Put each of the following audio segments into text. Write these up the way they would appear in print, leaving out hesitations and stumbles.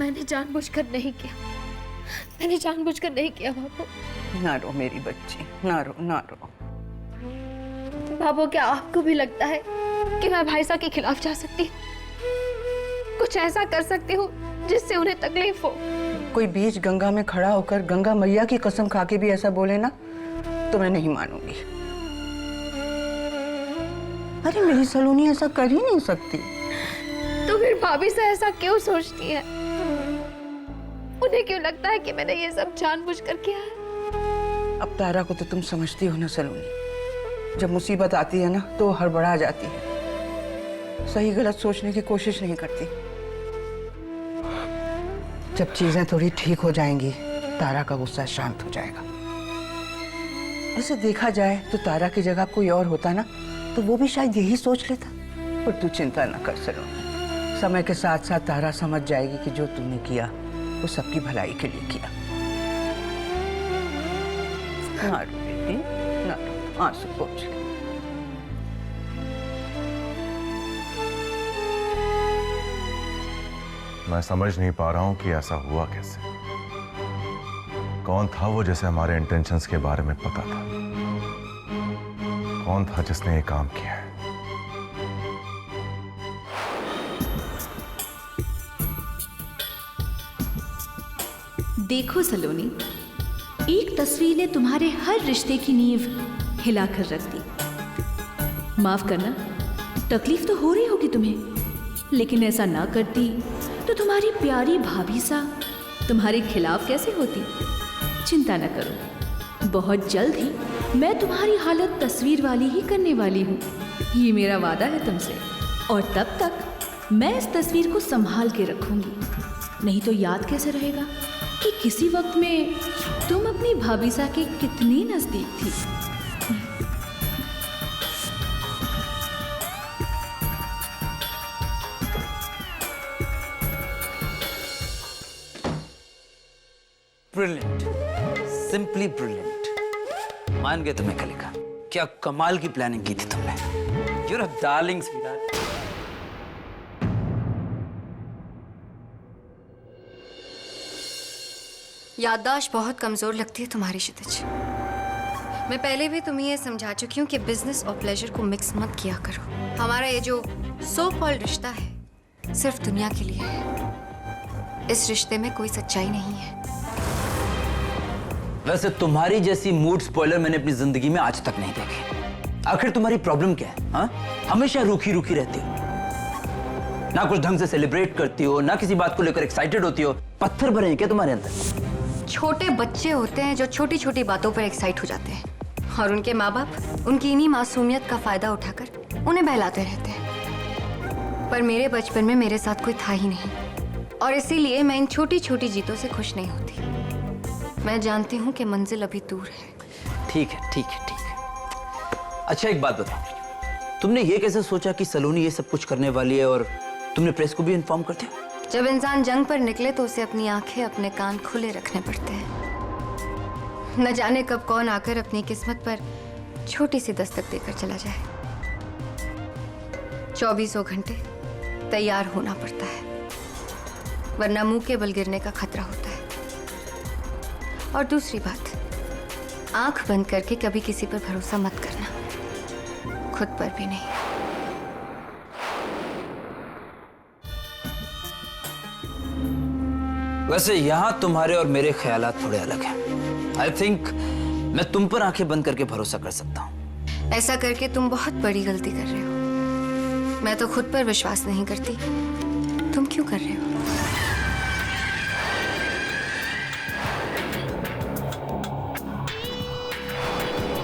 मैंने जानबूझकर नहीं किया, मैंने जानबूझकर नहीं किया बाबू। ना रो मेरी बच्ची, ना रो ना रो। बाबू क्या आपको भी लगता है कि मैं भाईसा के खिलाफ जा सकती हूँ, कुछ ऐसा कर सकती हूँ जिससे उन्हें तकलीफ हो? कोई बीच गंगा में खड़ा होकर गंगा मैया की कसम खा के भी ऐसा बोले ना तो मैं नहीं मानूंगी। अरे मेरी सलोनी ऐसा कर ही नहीं सकती। तो फिर भाभी से ऐसा क्यों सोचती है? उन्हें क्यों लगता है कि मैंने ये सब जानबूझकर किया है? अब तारा को तो तुम समझती हो ना सलोनी, जब मुसीबत आती है ना तो हड़बड़ा जाती है, सही गलत सोचने की कोशिश नहीं करती। जब चीजें थोड़ी ठीक हो जाएंगी तारा का गुस्सा शांत हो जाएगा। वैसे देखा जाए तो तारा की जगह कोई और होता ना तो वो भी शायद यही सोच लेता। पर तू चिंता ना कर सलोनी, समय के साथ साथ तारा समझ जाएगी कि जो तूने किया वो सबकी भलाई के लिए किया। ना रो बेटी, ना रो, आंसू पोंछ ले। मैं समझ नहीं पा रहा हूं कि ऐसा हुआ कैसे। कौन था वो जिसे हमारे इंटेंशंस के बारे में पता था? कौन था जिसने ये काम किया है? देखो सलोनी, एक तस्वीर ने तुम्हारे हर रिश्ते की नींव हिलाकर रख दी। माफ करना, तकलीफ तो हो रही होगी तुम्हें, लेकिन ऐसा ना करती तो तुम्हारी प्यारी भाभी सा तुम्हारे खिलाफ कैसे होती? चिंता न करो, बहुत जल्द ही मैं तुम्हारी हालत तस्वीर वाली ही करने वाली हूँ। ये मेरा वादा है तुमसे। और तब तक मैं इस तस्वीर को संभाल के रखूंगी, नहीं तो याद कैसे रहेगा कि किसी वक्त में तुम अपनी भाभी सा के कितनी नजदीक थी। Brilliant, simply brilliant. मान गए तुम्हें कलिका, क्या कमाल की प्लानिंग की थी तुमने। You're a darling, sweetheart. याददाश्त बहुत कमजोर लगती है तुम्हारी क्षितिज। मैं पहले भी तुम्हें ये समझा चुकी हूँ कि बिजनेस और प्लेजर को मिक्स मत किया करो। हमारा ये जो सो कॉल्ड रिश्ता है सिर्फ दुनिया के लिए है। इस रिश्ते में कोई सच्चाई नहीं है। वैसे तुम्हारी जैसी मूड स्पॉइलर मैंने अपनी जिंदगी में आज तक नहीं देखी। आखिर तुम्हारी प्रॉब्लम क्या है? हाँ, हमेशा रूखी रूखी रहती हो, ना कुछ ढंग से सेलिब्रेट करती हो, ना किसी बात को लेकर एक्साइटेड होती हो। पत्थर भरे हैं क्या तुम्हारे अंदर? छोटे बच्चे होते हैं जो छोटी छोटी बातों पर एक्साइट हो जाते हैं और उनके माँ बाप उनकी इन्हीं मासूमियत का फायदा उठाकर उन्हें बहलाते रहते हैं। पर मेरे बचपन में मेरे साथ कोई था ही नहीं और इसीलिए मैं इन छोटी छोटी जीतों से खुश नहीं होती। मैं जानती हूँ कि मंजिल अभी दूर है। ठीक है, ठीक है, ठीक है। अच्छा एक बात बताओ, तुमने ये कैसे सोचा कि सलोनी ये सब कुछ करने वाली है और तुमने प्रेस को भी इन्फॉर्म कर दिया? जब इंसान जंग पर निकले तो उसे अपनी आंखें अपने कान खुले रखने पड़ते हैं। न जाने कब कौन आकर अपनी किस्मत पर छोटी सी दस्तक देकर चला जाए। 24 घंटे तैयार होना पड़ता है, वरना मुंह के बल गिरने का खतरा होता है। और दूसरी बात, आंख बंद करके कभी किसी पर भरोसा मत करना, खुद पर भी नहीं। वैसे यहाँ तुम्हारे और मेरे ख्यालात थोड़े अलग हैं। आई थिंक मैं तुम पर आंखें बंद करके भरोसा कर सकता हूँ। ऐसा करके तुम बहुत बड़ी गलती कर रहे हो। मैं तो खुद पर विश्वास नहीं करती, तुम क्यों कर रहे हो?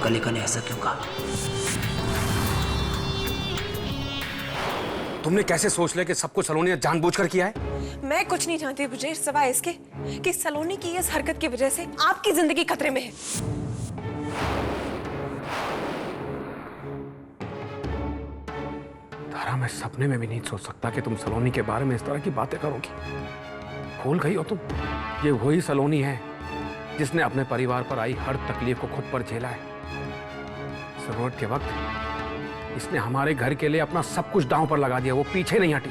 कलिका ने ऐसा क्यों कहा? तुमने कैसे सोच लिया कि सब कुछ सलोनी ने जानबूझकर किया है? मैं कुछ नहीं जानती ब्रजेश, सिवाय इसके कि सलोनी की इस हरकत की वजह से आपकी जिंदगी खतरे में है। तारा, मैं सपने में भी नहीं सोच सकता कि तुम सलोनी के बारे में इस तरह की बातें करोगी। भूल गई हो तुम, ये वही सलोनी है जिसने अपने परिवार पर आई हर तकलीफ को खुद पर झेला है। जरूरत के वक्त इसने हमारे घर के लिए अपना सब कुछ दांव पर लगा दिया, वो पीछे नहीं हटी।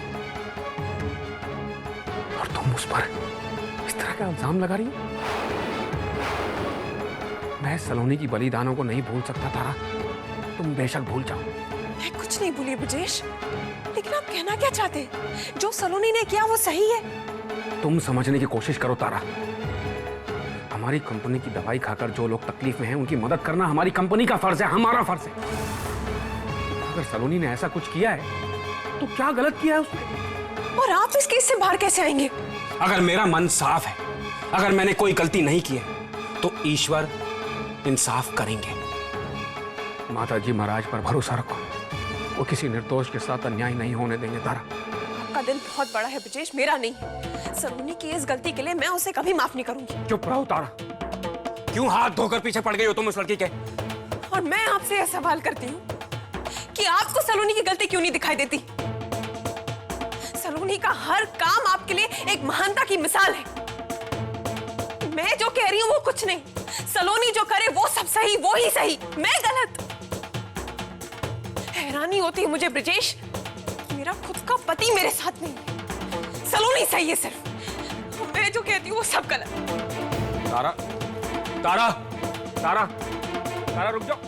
और तुम उस पर इस तरह का इल्जाम लगा रही हो? मैं सलोनी की बलिदानों को नहीं भूल सकता तारा, तुम बेशक भूल जाओ। मैं कुछ नहीं भूली ब्रजेश, लेकिन आप कहना क्या चाहते हैं? जो सलोनी ने किया वो सही है। तुम समझने की कोशिश करो तारा, हमारी कंपनी की दवाई खाकर जो लोग तकलीफ में हैं उनकी मदद करना हमारी कंपनी का फर्ज है, हमारा फर्ज है। अगर सलोनी ने ऐसा कुछ किया है तो क्या गलत किया है उसने? और आप इस केस से बाहर कैसे आएंगे? अगर मेरा मन साफ है, अगर मैंने कोई गलती नहीं की है तो ईश्वर इंसाफ करेंगे। माता जी महाराज पर भरोसा रखो, वो किसी निर्दोष के साथ अन्याय नहीं होने देंगे तारा। आपका दिल बहुत बड़ा है ब्रजेश, मेरा नहीं है। सलोनी की इस गलती के लिए मैं उसे कभी माफ नहीं करूंगी। चुप रहो तारा, क्यों हाथ धोकर पीछे पड़ गई हो तुम उस लड़की के? और मैं आपसे यह सवाल करती हूँ कि आपको सलोनी की गलती क्यों नहीं दिखाई देती? सलोनी का हर काम आपके लिए एक महानता की मिसाल है। मैं जो कह रही हूँ वो कुछ नहीं, सलोनी जो करे वो सब सही, वो ही सही, मैं गलत। हैरानी होती है मुझे ब्रजेश, मेरा खुद का पति मेरे साथ नहीं है, सलोनी सही है सिर्फ। मैं जो कहती हूँ वो सब गलत। तारा तारा तारा तारा रुक जाओ।